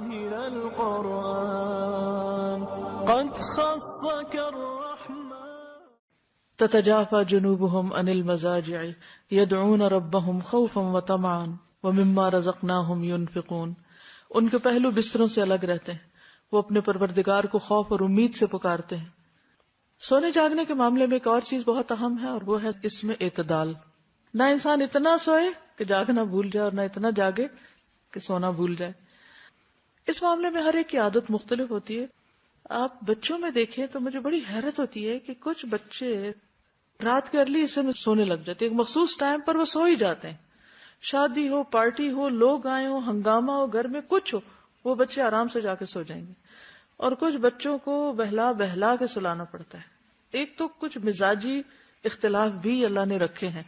من القرآن قد خصك الرحمن تتجافى جنوبهم عن المضاجع يدعون ربهم خوفا وطمعا ومما رزقناهم ينفقون. ان کے پہلو بستروں سے الگ رہتے ہیں، وہ اپنے پروردگار کو خوف اور امید سے پکارتے ہیں. سونے جاگنے کے معاملے میں ایک اور چیز بہت اہم ہے، اور وہ ہے اس میں اعتدال. نہ انسان اتنا سوئے کہ جاگنا بھول جائے اور نہ اتنا جاگے کہ سونا بھول جائے. اس معاملے میں ہر ایک کی عادت مختلف ہوتی ہے. آپ بچوں میں دیکھیں تو مجھے بڑی حیرت ہوتی ہے کہ کچھ بچے رات کے ارلی حصے میں سونے لگ جاتے ہیں، ایک مخصوص ٹائم پر وہ سو ہی جاتے ہیں. شادی ہو، پارٹی ہو، لوگ آئے ہو، ہنگامہ ہو، گھر میں کچھ ہو، وہ بچے آرام سے جا کے سو جائیں گے. اور کچھ بچوں کو بہلا بہلا کے سلانا پڑتا ہے. ایک تو کچھ مزاجی اختلاف بھی اللہ نے رکھے ہیں،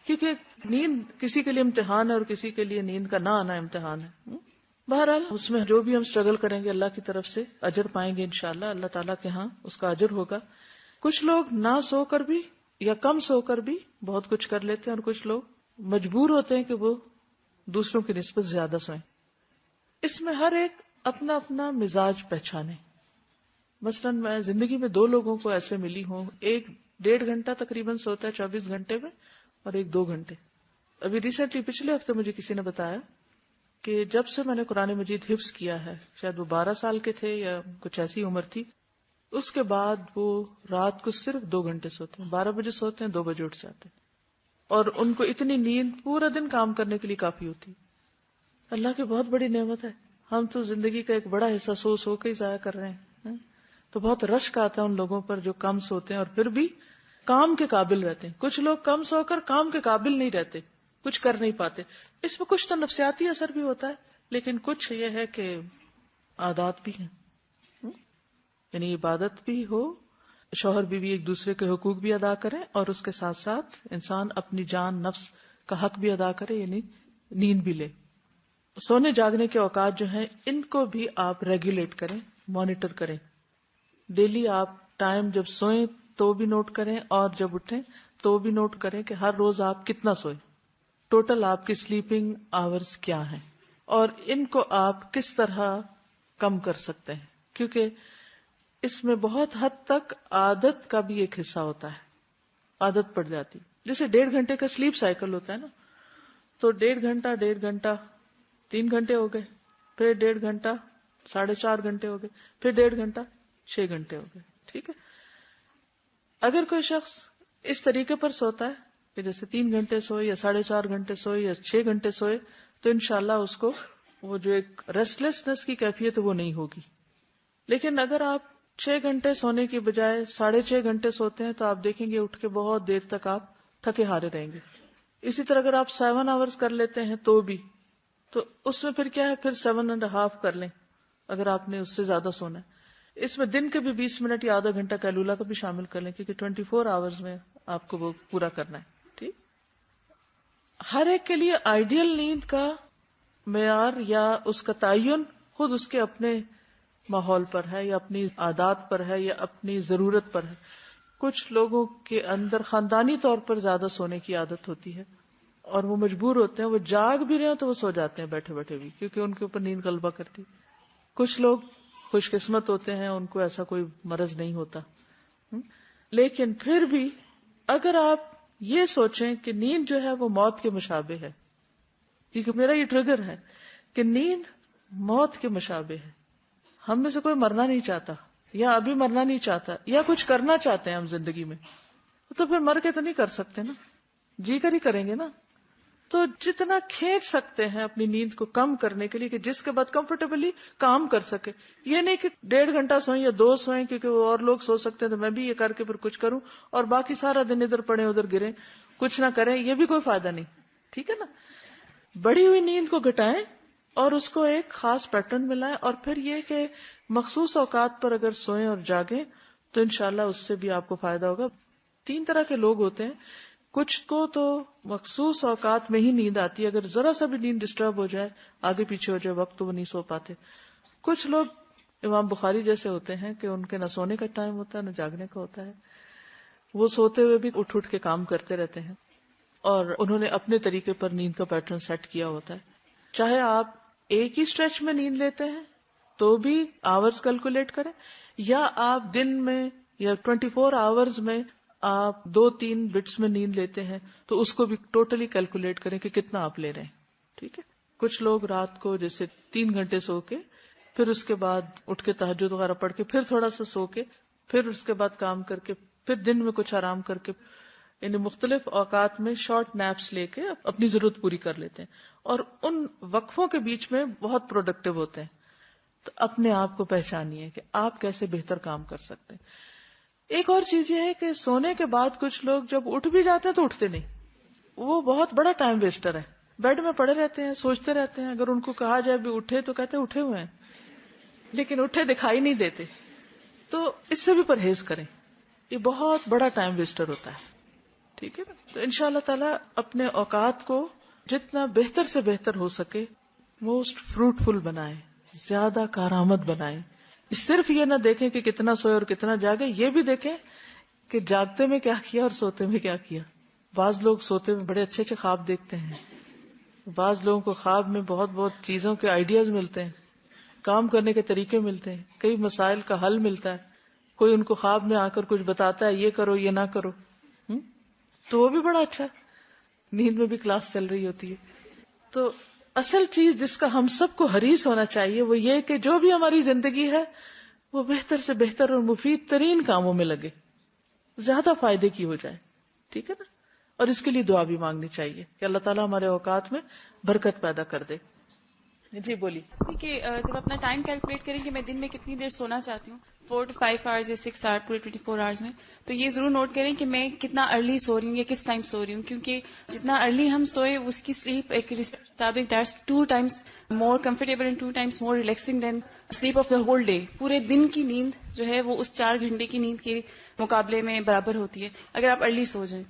کیونکہ نیند کسی کے لیے امتحان ہے اور کسی کے لیے نیند کا نہ آنا امتحان ہے. بہرحال اس میں جو بھی ہم اسٹرگل کریں گے اللہ کی طرف سے اجر پائیں گے انشاءاللہ، اللہ تعالیٰ کے ہاں اس کا اجر ہوگا. کچھ لوگ نہ سو کر بھی یا کم سو کر بھی بہت کچھ کر لیتے ہیں، اور کچھ لوگ مجبور ہوتے ہیں کہ وہ دوسروں کی نسبت زیادہ سوئیں. اس میں ہر ایک اپنا اپنا مزاج پہچانے. مثلا میں زندگی میں 2 لوگوں کو ایسے ملی ہوں، ایک 1.5 گھنٹہ تقریباً سوتا ہے 24 گھنٹے میں، اور ایک 2 گھنٹے. ابھی ریسنٹلی پچھلے ہفتے مجھے کسی نے بتایا کہ جب سے میں نے قرآن مجید حفظ کیا ہے، شاید وہ 12 سال کے تھے یا کچھ ایسی عمر تھی، اس کے بعد وہ رات کو صرف 2 گھنٹے سوتے ہیں. 12 بجے سوتے ہیں، 2 بجے اٹھ جاتے ہیں، اور ان کو اتنی نیند پورا دن کام کرنے کے لیے کافی ہوتی. اللہ کی بہت بڑی نعمت ہے. ہم تو زندگی کا ایک بڑا حصہ سو سو کے ہی ضائع کر رہے ہیں. تو بہت رشک آتا ہے ان لوگوں پر جو کم سوتے ہیں اور پھر بھی کام کے قابل رہتے ہیں. کچھ لوگ کم سو کر کام کے قابل نہیں رہتے، کچھ کر نہیں پاتے. اس میں کچھ تو نفسیاتی اثر بھی ہوتا ہے، لیکن کچھ یہ ہے کہ عادات بھی ہیں. یعنی عبادت بھی ہو، شوہر بیوی ایک دوسرے کے حقوق بھی ادا کریں، اور اس کے ساتھ ساتھ انسان اپنی جان نفس کا حق بھی ادا کرے، یعنی نیند بھی لے. سونے جاگنے کے اوقات جو ہیں ان کو بھی آپ ریگولیٹ کریں، مانیٹر کریں. ڈیلی آپ ٹائم جب سوئیں تو بھی نوٹ کریں، اور جب اٹھیں تو بھی نوٹ کریں کہ ہر روز آپ کتنا سوئیں، ٹوٹل آپ کی سلیپنگ آورز کیا ہیں، اور ان کو آپ کس طرح کم کر سکتے ہیں. کیونکہ اس میں بہت حد تک عادت کا بھی ایک حصہ ہوتا ہے. عادت پڑ جاتی، جیسے 1.5 گھنٹے کا سلیپ سائیکل ہوتا ہے نا، تو 1.5 گھنٹہ 3 گھنٹے ہو گئے، پھر 1.5 گھنٹہ 4.5 گھنٹے ہو گئے، پھر 1.5 گھنٹہ 6 گھنٹے ہو گئے. ٹھیک ہے. اگر کوئی شخص اس طریقے پر سوتا ہے کہ جیسے 3 گھنٹے سوئے یا 4.5 گھنٹے سوئے یا 6 گھنٹے سوئے، تو انشاءاللہ اس کو وہ جو ایک ریسٹلیسنس کی کیفیت ہے وہ نہیں ہوگی. لیکن اگر آپ 6 گھنٹے سونے کی بجائے 6.5 گھنٹے سوتے ہیں تو آپ دیکھیں گے اٹھ کے بہت دیر تک آپ تھکے ہارے رہیں گے. اسی طرح اگر آپ 7 آورز کر لیتے ہیں تو بھی، تو اس میں پھر کیا ہے، پھر 7.5 کر لیں اگر آپ نے اس سے زیادہ سونا ہے. اس میں دن کے بھی 20 منٹ یا آدھا گھنٹہ کیلولا کا بھی شامل کر لیں، کیونکہ 24 آورز میں آپ کو وہ پورا کرنا ہے. ٹھیک. ہر ایک کے لیے آئیڈیل نیند کا معیار یا اس کا تعین خود اس کے اپنے ماحول پر ہے، یا اپنی عادات پر ہے، یا اپنی ضرورت پر ہے. کچھ لوگوں کے اندر خاندانی طور پر زیادہ سونے کی عادت ہوتی ہے، اور وہ مجبور ہوتے ہیں، وہ جاگ بھی رہے ہیں تو وہ سو جاتے ہیں بیٹھے بیٹھے بھی، کیونکہ ان کے اوپر نیند غلبہ کرتی. کچھ لوگ خوش قسمت ہوتے ہیں، ان کو ایسا کوئی مرض نہیں ہوتا. لیکن پھر بھی اگر آپ یہ سوچیں کہ نیند جو ہے وہ موت کے مشابہ ہے، کیونکہ میرا یہ ٹریگر ہے کہ نیند موت کے مشابہ ہے. ہم میں سے کوئی مرنا نہیں چاہتا، یا ابھی مرنا نہیں چاہتا، یا کچھ کرنا چاہتے ہیں ہم زندگی میں، تو پھر مر کے تو نہیں کر سکتے نا، جی کر ہی کریں گے نا. تو جتنا کھینچ سکتے ہیں اپنی نیند کو کم کرنے کے لیے کہ جس کے بعد کمفرٹیبلی کام کر سکے. یہ نہیں کہ 1.5 گھنٹہ سوئیں یا 2 سوئیں کیونکہ وہ اور لوگ سو سکتے ہیں تو میں بھی یہ کر کے پھر کچھ کروں، اور باقی سارا دن ادھر پڑے ادھر گریں، کچھ نہ کریں، یہ بھی کوئی فائدہ نہیں. ٹھیک ہے نا. بڑی ہوئی نیند کو گھٹائیں اور اس کو ایک خاص پیٹرن میں لائیں، اور پھر یہ کہ مخصوص اوقات پر اگر سوئیں اور جاگیں تو انشاءاللہ اس سے بھی آپ کو فائدہ ہوگا. 3 طرح کے لوگ ہوتے ہیں. کچھ کو تو مخصوص اوقات میں ہی نیند آتی ہے، اگر ذرا سا بھی نیند ڈسٹرب ہو جائے، آگے پیچھے ہو جائے وقت، تو وہ نہیں سو پاتے. کچھ لوگ امام بخاری جیسے ہوتے ہیں کہ ان کے نہ سونے کا ٹائم ہوتا ہے نہ جاگنے کا ہوتا ہے، وہ سوتے ہوئے بھی اٹھ اٹھ کے کام کرتے رہتے ہیں، اور انہوں نے اپنے طریقے پر نیند کا پیٹرن سیٹ کیا ہوتا ہے. چاہے آپ ایک ہی اسٹریچ میں نیند لیتے ہیں تو بھی آورز کیلکولیٹ کریں، یا آپ دن میں یا 24 آورز میں آپ 2-3 بٹس میں نیند لیتے ہیں تو اس کو بھی ٹوٹلی کیلکولیٹ کریں کہ کتنا آپ لے رہے ہیں. ٹھیک ہے. کچھ لوگ رات کو جیسے 3 گھنٹے سو کے پھر اس کے بعد اٹھ کے تہجد وغیرہ پڑھ کے پھر تھوڑا سا سو کے پھر اس کے بعد کام کر کے پھر دن میں کچھ آرام کر کے، یعنی مختلف اوقات میں شارٹ نیپس لے کے اپنی ضرورت پوری کر لیتے ہیں، اور ان وقفوں کے بیچ میں بہت پروڈکٹیو ہوتے ہیں. تو اپنے آپ کو پہچانیے کہ آپ کیسے بہتر کام کر سکتے ہیں. ایک اور چیز یہ ہے کہ سونے کے بعد کچھ لوگ جب اٹھ بھی جاتے ہیں تو اٹھتے نہیں. وہ بہت بڑا ٹائم ویسٹر ہے. بیڈ میں پڑے رہتے ہیں، سوچتے رہتے ہیں. اگر ان کو کہا جائے بھی اٹھے تو کہتے ہیں اٹھے ہوئے ہیں، لیکن اٹھے دکھائی نہیں دیتے. تو اس سے بھی پرہیز کریں، یہ بہت بڑا ٹائم ویسٹر ہوتا ہے. ٹھیک ہے نا. تو انشاءاللہ تعالی اپنے اوقات کو جتنا بہتر سے بہتر ہو سکے موسٹ فروٹفل بنائیں، زیادہ کارآمد بنائیں. صرف یہ نہ دیکھیں کہ کتنا سوئے اور کتنا جاگے، یہ بھی دیکھیں کہ جاگتے میں کیا کیا اور سوتے میں کیا کیا. بعض لوگ سوتے میں بڑے اچھے اچھے خواب دیکھتے ہیں، بعض لوگوں کو خواب میں بہت بہت چیزوں کے آئیڈیاز ملتے ہیں، کام کرنے کے طریقے ملتے ہیں، کئی مسائل کا حل ملتا ہے. کوئی ان کو خواب میں آ کر کچھ بتاتا ہے، یہ کرو یہ نہ کرو، تو وہ بھی بڑا اچھا ہے. نیند میں بھی کلاس چل رہی ہوتی ہے. تو اصل چیز جس کا ہم سب کو حریص ہونا چاہیے وہ یہ کہ جو بھی ہماری زندگی ہے وہ بہتر سے بہتر اور مفید ترین کاموں میں لگے، زیادہ فائدے کی ہو جائے. ٹھیک ہے نا. اور اس کے لیے دعا بھی مانگنی چاہیے کہ اللہ تعالیٰ ہمارے اوقات میں برکت پیدا کر دے. جی بولیے. کہ جب اپنا ٹائم کیلکولیٹ کریں کہ میں دن میں کتنی دیر سونا چاہتی ہوں، 4 to 5 hours یا 6 hours پورے 24 hours میں، تو یہ ضرور نوٹ کریں کہ میں کتنا ارلی سو رہی ہوں یا کس ٹائم سو رہی ہوں، کیونکہ جتنا ارلی ہم سوئے اس کی سلیپ ایک مطابق that's 2 times more comfortable and 2 times more relaxing than sleep of the whole day. پورے دن کی نیند جو ہے وہ اس 4 گھنٹے کی نیند کے مقابلے میں برابر ہوتی ہے اگر آپ ارلی سو جائیں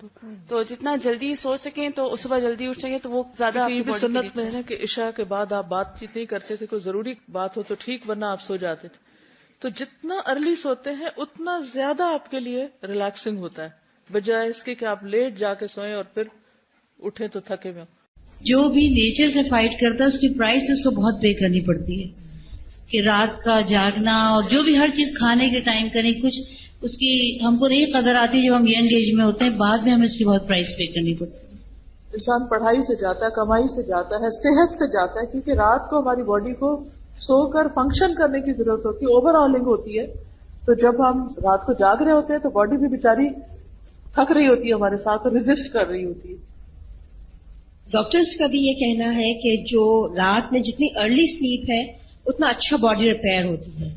تو جتنا جلدی سو سکیں تو صبح جلدی اٹھ سکیں تو وہ زیادہ آپ کی باڈی کے لیے سنت میں ہے نا کہ عشاء کے بعد آپ بات چیت نہیں کرتے تھے، کوئی ضروری بات ہو تو ٹھیک، ورنہ آپ سو جاتے تھے. تو جتنا ارلی سوتے ہیں اتنا زیادہ آپ کے لیے ریلیکسنگ ہوتا ہے، بجائے اس کے کہ آپ لیٹ جا کے سوئیں اور پھر اٹھیں تو تھکے ہوئے. جو بھی نیچر سے فائٹ کرتا ہے اس کی پرائس اس کو بہت پے کرنی پڑتی ہے کہ رات کا جاگنا اور جو بھی ہر چیز کھانے کے ٹائم کریں، کچھ اس کی ہم کو نہیں قدر آتی جب ہم ینگ ایج میں ہوتے ہیں، بعد میں ہمیں اس کی بہت پرائس پے کرنی پڑتی ہے. انسان پڑھائی سے جاتا ہے، کمائی سے جاتا ہے، صحت سے جاتا ہے، کیونکہ رات کو ہماری باڈی کو سو کر فنکشن کرنے کی ضرورت ہوتی ہے، اوور آلنگ ہوتی ہے. تو جب ہم رات کو جاگ رہے ہوتے ہیں تو باڈی بھی بیچاری تھک رہی ہوتی ہے ہمارے ساتھ اور ریزسٹ کر رہی ہوتی ہے. ڈاکٹرز کا بھی یہ کہنا ہے کہ جو رات میں جتنی ارلی سلیپ ہے اتنا اچھا باڈی ریپیئر ہوتی ہے.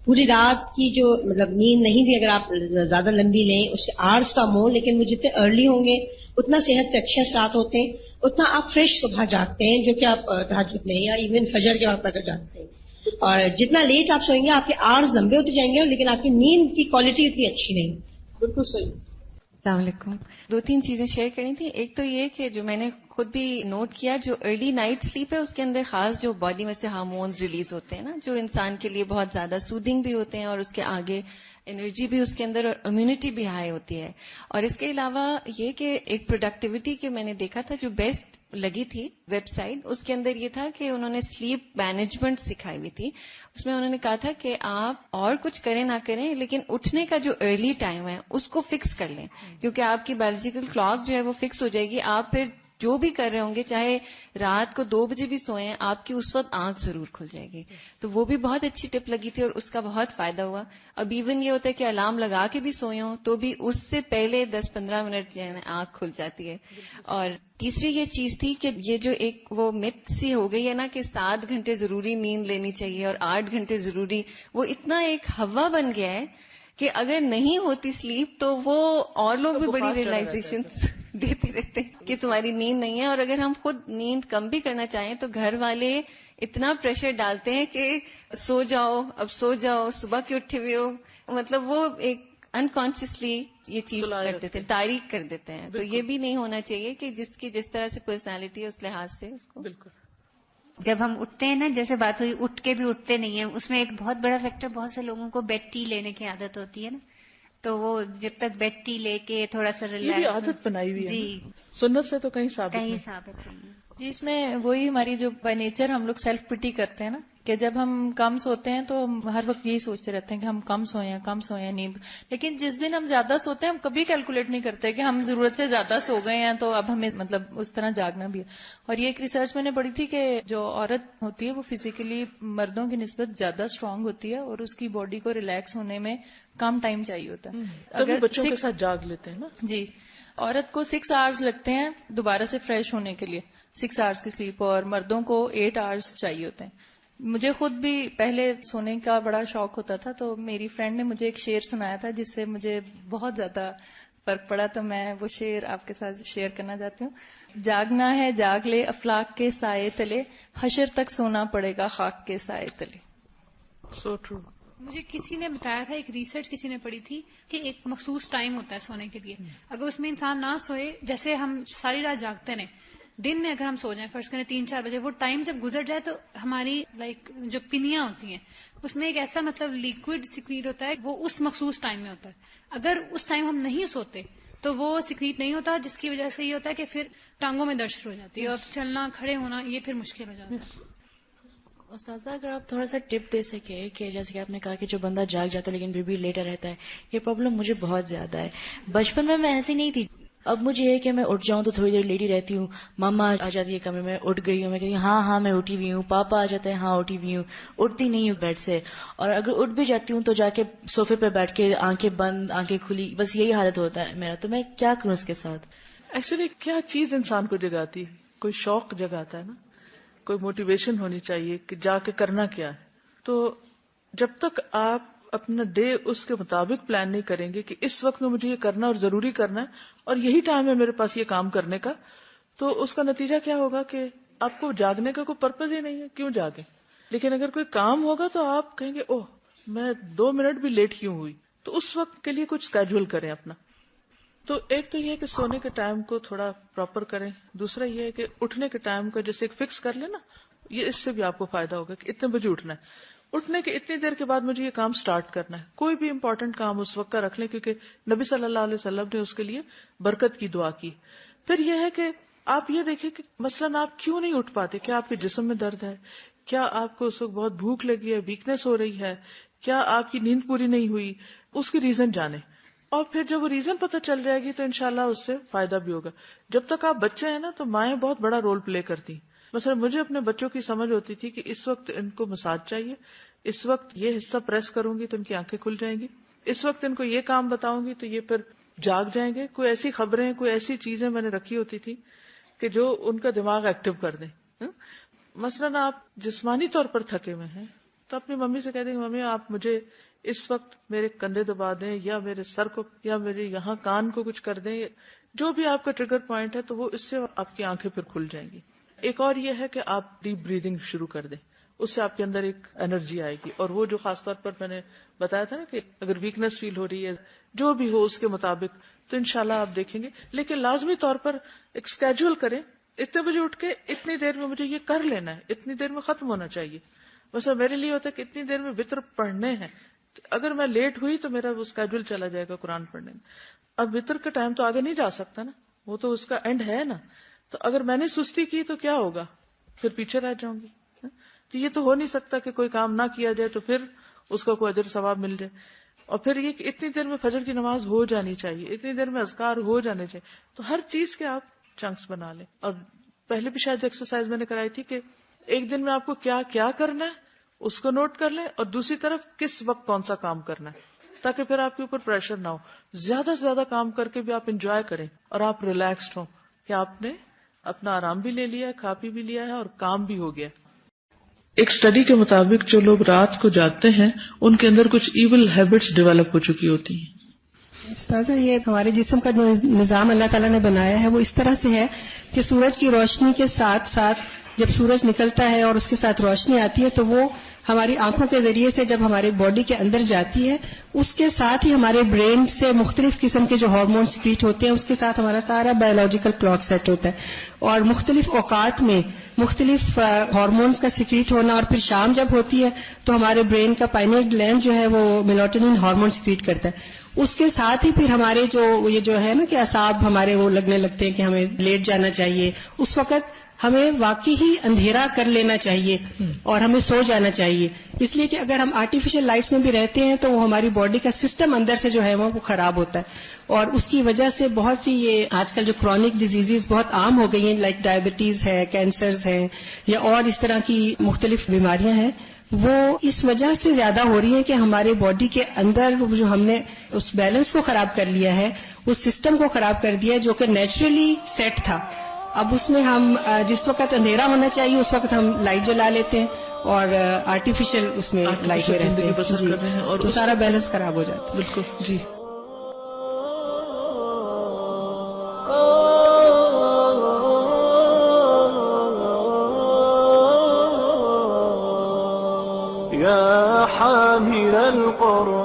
پوری رات کی جو مطلب نیند نہیں بھی اگر آپ زیادہ لمبی لیں اس کے آرز کم ہو، لیکن وہ جتنے ارلی ہوں گے اتنا صحت پہ اچھے اثرات ہوتے ہیں، اتنا آپ فریش صبح جاگتے ہیں، جو کہ آپ تہجد میں یا ایون فجر کے وقت اگر جاگتے ہیں. اور جتنا لیٹ آپ سوئیں گے آپ کے آرز لمبے ہوتے جائیں گے، لیکن آپ کی نیند کی کوالٹی اتنی اچھی نہیں. بالکل صحیح. السلام علیکم. 2-3 چیزیں شیئر کرنی تھی. ایک تو یہ کہ جو میں نے خود بھی نوٹ کیا، جو ارلی نائٹ سلیپ ہے اس کے اندر خاص جو باڈی میں سے ہارمونز ریلیز ہوتے ہیں نا، جو انسان کے لیے بہت زیادہ سودنگ بھی ہوتے ہیں اور اس کے آگے انرجی بھی اس کے اندر اور امیونٹی بھی ہائی ہوتی ہے. اور اس کے علاوہ یہ کہ ایک پروڈکٹیوٹی کے میں نے دیکھا تھا جو بیسٹ لگی تھی ویب سائٹ، اس کے اندر یہ تھا کہ انہوں نے سلیپ مینجمنٹ سکھائی ہوئی تھی. اس میں انہوں نے کہا تھا کہ آپ اور کچھ کریں نہ کریں لیکن اٹھنے کا جو ارلی ٹائم ہے اس کو فکس کر لیں، کیونکہ آپ کی بایولوجیکل کلاک جو ہے وہ فکس ہو جائے گی. آپ پھر جو بھی کر رہے ہوں گے، چاہے رات کو 2 بجے بھی سوئیں، آپ کی اس وقت آنکھ ضرور کھل جائے گی. تو وہ بھی بہت اچھی ٹپ لگی تھی اور اس کا بہت فائدہ ہوا. اب ایون یہ ہوتا ہے کہ الارم لگا کے بھی سوئے ہوں تو بھی اس سے پہلے 10-15 منٹ جو ہے نا آنکھ کھل جاتی ہے. اور تیسری یہ چیز تھی کہ یہ جو ایک وہ مت سی ہو گئی ہے نا کہ 7 گھنٹے ضروری نیند لینی چاہیے اور 8 گھنٹے ضروری، وہ اتنا ایک ہوا بن گیا ہے کہ اگر نہیں ہوتی سلیپ تو وہ اور لوگ بھی بڑی ریئلائزیشن دیتے رہتے ہیں کہ تمہاری نیند نہیں ہے. اور اگر ہم خود نیند کم بھی کرنا چاہیں تو گھر والے اتنا پریشر ڈالتے ہیں کہ سو جاؤ، اب سو جاؤ، صبح کے اٹھے ہوئے ہو، مطلب وہ ایک انکانشیسلی یہ چیز کر دیتے ہیں، تاریخ کر دیتے ہیں. تو یہ بھی نہیں ہونا چاہیے کہ جس کی جس طرح سے پرسنالٹی ہے اس لحاظ سے اس کو. بالکل. جب ہم اٹھتے ہیں نا، جیسے بات ہوئی اٹھ کے بھی اٹھتے نہیں ہیں، اس میں ایک بہت بڑا فیکٹر بہت سے لوگوں کو بیڈ ٹی لینے کی عادت ہوتی ہے نا، تو وہ جب تک بیڈ ٹی لے کے تھوڑا سا یہ بھی ریلیکس، عادت بنائی ہوئی ہے جی نا. سنت سے تو کہیں ثابت کہیں نہیں. ثابت نہیں ہے. جی اس میں وہی ہماری جو بائی نیچر ہم لوگ سیلف پٹی کرتے ہیں نا، کہ جب ہم کم سوتے ہیں تو ہم ہر وقت یہی سوچتے رہتے ہیں کہ ہم کم سوئیں نیند. لیکن جس دن ہم زیادہ سوتے ہیں ہم کبھی کیلکولیٹ نہیں کرتے کہ ہم ضرورت سے زیادہ سو گئے ہیں تو اب ہمیں مطلب اس طرح جاگنا بھی ہے. اور یہ ایک ریسرچ میں نے پڑھی تھی کہ جو عورت ہوتی ہے وہ فزیکلی مردوں کی نسبت زیادہ اسٹرانگ ہوتی ہے اور اس کی باڈی کو ریلیکس ہونے میں کم ٹائم چاہیے ہوتا ہے. اگر بچوں کے ساتھ جاگ لیتے ہیں نا جی، عورت کو 6 آورز لگتے ہیں دوبارہ سے فریش ہونے کے لیے، 6 آورز کی سلیپ، اور مردوں کو 8 آورز چاہیے ہوتے ہیں. مجھے خود بھی پہلے سونے کا بڑا شوق ہوتا تھا، تو میری فرینڈ نے مجھے ایک شعر سنایا تھا جس سے مجھے بہت زیادہ فرق پڑا، تو میں وہ شعر آپ کے ساتھ شیئر کرنا چاہتی ہوں. جاگنا ہے جاگ لے افلاک کے سائے تلے، حشر تک سونا پڑے گا خاک کے سائے تلے. So true. مجھے کسی نے بتایا تھا، ایک ریسرچ کسی نے پڑھی تھی کہ ایک مخصوص ٹائم ہوتا ہے سونے کے لیے. اگر اس میں انسان نہ سوئے، جیسے ہم ساری رات جاگتے رہیں، دن میں اگر ہم سو جائیں فرض کریں 3-4 بجے، وہ ٹائم جب گزر جائے تو ہماری جو پنیاں ہوتی ہیں اس میں ایک ایسا مطلب لیکوڈ سیکریٹ ہوتا ہے، وہ اس مخصوص ٹائم میں ہوتا ہے. اگر اس ٹائم ہم نہیں سوتے تو وہ سیکریٹ نہیں ہوتا، جس کی وجہ سے یہ ہوتا ہے کہ پھر ٹانگوں میں درد شروع ہو جاتی ہے اور چلنا کھڑے ہونا یہ پھر مشکل ہو جاتا ہے. استاذہ اگر آپ تھوڑا سا ٹپ دے سکے کہ جیسے کہ آپ نے کہا کہ جو بندہ جاگ جاتا ہے لیکن پھر بھی لیٹا رہتا ہے، یہ پرابلم مجھے بہت زیادہ ہے. بچپن میں ایسی نہیں تھی، اب مجھے یہ کہ میں اٹھ جاؤں تو تھوڑی دیر لیٹی رہتی ہوں، ماما آ جاتی ہے کمرے میں، اٹھ گئی ہوں، میں کہتی ہوں ہاں میں اٹھی ہوئی ہوں، پاپا آ جاتا ہے ہاں اٹھی ہوئی ہوں، اٹھتی نہیں ہوں بیڈ سے. اور اگر اٹھ بھی جاتی ہوں تو جا کے صوفے پہ بیٹھ کے آنکھیں بند آنکھیں کھلی، بس یہی حالت ہوتا ہے میرا. تو میں کیا کروں اس کے ساتھ؟ ایکچولی کیا چیز انسان کو جگاتی ہے؟ کوئی شوق جگاتا ہے نا، کوئی موٹیویشن ہونی چاہیے کہ جا کے کرنا کیا ہے. تو جب تک آپ اپنا ڈے اس کے مطابق پلان نہیں کریں گے کہ اس وقت میں مجھے یہ کرنا اور ضروری کرنا ہے اور یہی ٹائم ہے میرے پاس یہ کام کرنے کا، تو اس کا نتیجہ کیا ہوگا کہ آپ کو جاگنے کا کوئی پرپز ہی نہیں ہے، کیوں جاگے. لیکن اگر کوئی کام ہوگا تو آپ کہیں گے اوہ میں 2 منٹ بھی لیٹ کیوں ہوئی، تو اس وقت کے لیے کچھ اسکیڈول کریں اپنا. تو ایک تو یہ ہے کہ سونے کے ٹائم کو تھوڑا پراپر کریں، دوسرا یہ ہے کہ اٹھنے کے ٹائم کا جیسے ایک فکس کر لیں نا، یہ اس سے بھی آپ کو فائدہ ہوگا کہ اتنے بجے اٹھنا ہے، اٹھنے کے اتنی دیر کے بعد مجھے یہ کام سٹارٹ کرنا ہے. کوئی بھی امپورٹنٹ کام اس وقت کا رکھ لیں کیونکہ نبی صلی اللہ علیہ وسلم نے اس کے لیے برکت کی دعا کی. پھر یہ ہے کہ آپ یہ دیکھیں کہ مثلاً آپ کیوں نہیں اٹھ پاتے، کیا آپ کے جسم میں درد ہے، کیا آپ کو اس وقت بہت بھوک لگی ہے، ویکنیس ہو رہی ہے، کیا آپ کی نیند پوری نہیں ہوئی، اس کی ریزن جانیں. اور پھر جب وہ ریزن پتہ چل جائے گی تو انشاءاللہ اس سے فائدہ بھی ہوگا. جب تک آپ بچے ہیں نا تو مائیں بہت بڑا رول پلے کرتی. مثلا مجھے اپنے بچوں کی سمجھ ہوتی تھی کہ اس وقت ان کو مساج چاہیے، اس وقت یہ حصہ پریس کروں گی تو ان کی آنکھیں کھل جائیں گی، اس وقت ان کو یہ کام بتاؤں گی تو یہ پھر جاگ جائیں گے. کوئی ایسی خبریں، کوئی ایسی چیزیں میں نے رکھی ہوتی تھی کہ جو ان کا دماغ ایکٹیو کر دیں. مثلاً آپ جسمانی طور پر تھکے ہوئے ہیں تو اپنی ممی سے کہہ دیں ممی آپ مجھے اس وقت میرے کندھے دبا دیں یا میرے سر کو یا میرے یہاں کان کو کچھ کر دیں، جو بھی آپ کا ٹریگر پوائنٹ ہے تو وہ اس سے آپ کی آنکھیں پھر کھل جائیں گی. ایک اور یہ ہے کہ آپ ڈیپ بریدنگ شروع کر دیں، اس سے آپ کے اندر ایک انرجی آئے گی. اور وہ جو خاص طور پر میں نے بتایا تھا نا کہ اگر ویکنس فیل ہو رہی ہے جو بھی ہو اس کے مطابق تو انشاءاللہ آپ دیکھیں گے. لیکن لازمی طور پر ایک اسکیڈول کریں، اتنے بجے اٹھ کے اتنی دیر میں مجھے یہ کر لینا ہے، اتنی دیر میں ختم ہونا چاہیے. ویسے میرے لیے ہوتا ہے کہ اتنی دیر میں وطر پڑھنے ہیں، اگر میں لیٹ ہوئی تو میرا وہ اسکیڈول چلا جائے گا قرآن پڑھنے میں. اب وطر کا ٹائم تو آگے نہیں جا سکتا نا، وہ تو اس کا اینڈ ہے نا. تو اگر میں نے سستی کی تو کیا ہوگا، پھر پیچھے رہ جاؤں گی. تو یہ تو ہو نہیں سکتا کہ کوئی کام نہ کیا جائے تو پھر اس کا کوئی اجر ثواب مل جائے. اور پھر یہ کہ اتنی دیر میں فجر کی نماز ہو جانی چاہیے، اتنی دیر میں اذکار ہو جانے چاہیے. تو ہر چیز کے آپ چنکس بنا لیں. اور پہلے بھی شاید ایکسرسائز میں نے کرائی تھی کہ ایک دن میں آپ کو کیا کیا کرنا ہے اس کو نوٹ کر لیں، اور دوسری طرف کس وقت کون سا کام کرنا ہے، تاکہ پھر آپ کے اوپر پریشر نہ ہو. زیادہ سے زیادہ کام کر کے بھی آپ انجوائے کریں اور آپ ریلیکسڈ ہوں کہ آپ نے اپنا آرام بھی لے لیا ہے، کھا پی بھی لیا ہے اور کام بھی ہو گیا. ایک اسٹڈی کے مطابق جو لوگ رات کو جاگتے ہیں ان کے اندر کچھ ایول ہیبٹس ڈیولپ ہو چکی ہوتی ہیں. استاذہ یہ ہمارے جسم کا جو نظام اللہ تعالیٰ نے بنایا ہے وہ اس طرح سے ہے کہ سورج کی روشنی کے ساتھ ساتھ جب سورج نکلتا ہے اور اس کے ساتھ روشنی آتی ہے تو وہ ہماری آنکھوں کے ذریعے سے جب ہمارے باڈی کے اندر جاتی ہے اس کے ساتھ ہی ہمارے برین سے مختلف قسم کے جو ہارمون سیکریٹ ہوتے ہیں اس کے ساتھ ہمارا سارا بایولوجیکل کلاک سیٹ ہوتا ہے. اور مختلف اوقات میں مختلف ہارمونز کا سیکریٹ ہونا، اور پھر شام جب ہوتی ہے تو ہمارے برین کا پائنیٹ گلینڈ جو ہے وہ میلاٹونین ہارمون سیکریٹ کرتا ہے. اس کے ساتھ ہی پھر ہمارے یہ جو ہے نا کہ اعصاب ہمارے وہ لگنے لگتے ہیں کہ ہمیں لیٹ جانا چاہیے، اس وقت ہمیں واقعی ہی اندھیرا کر لینا چاہیے اور ہمیں سو جانا چاہیے، اس لیے کہ اگر ہم آرٹیفیشل لائٹس میں بھی رہتے ہیں تو وہ ہماری باڈی کا سسٹم اندر سے جو ہے وہ خراب ہوتا ہے، اور اس کی وجہ سے بہت سی یہ آج کل جو کرونک ڈیزیزز بہت عام ہو گئی ہیں، لائک ڈائبٹیز ہے، کینسرز ہیں، یا اور اس طرح کی مختلف بیماریاں ہیں، وہ اس وجہ سے زیادہ ہو رہی ہیں کہ ہمارے باڈی کے اندر جو ہم نے اس بیلنس کو خراب کر لیا ہے، اس سسٹم کو خراب کر دیا ہے جو کہ نیچرلی سیٹ تھا، اب اس میں ہم جس وقت اندھیرا ہونا چاہیے اس وقت ہم لائٹ جلا لیتے ہیں اور آرٹیفیشل اس میں لائٹ میں رہتے ہیں، اور تو سارا بیلنس خراب ہو جاتا ہے۔ بالکل جی۔ يا حامل القرآن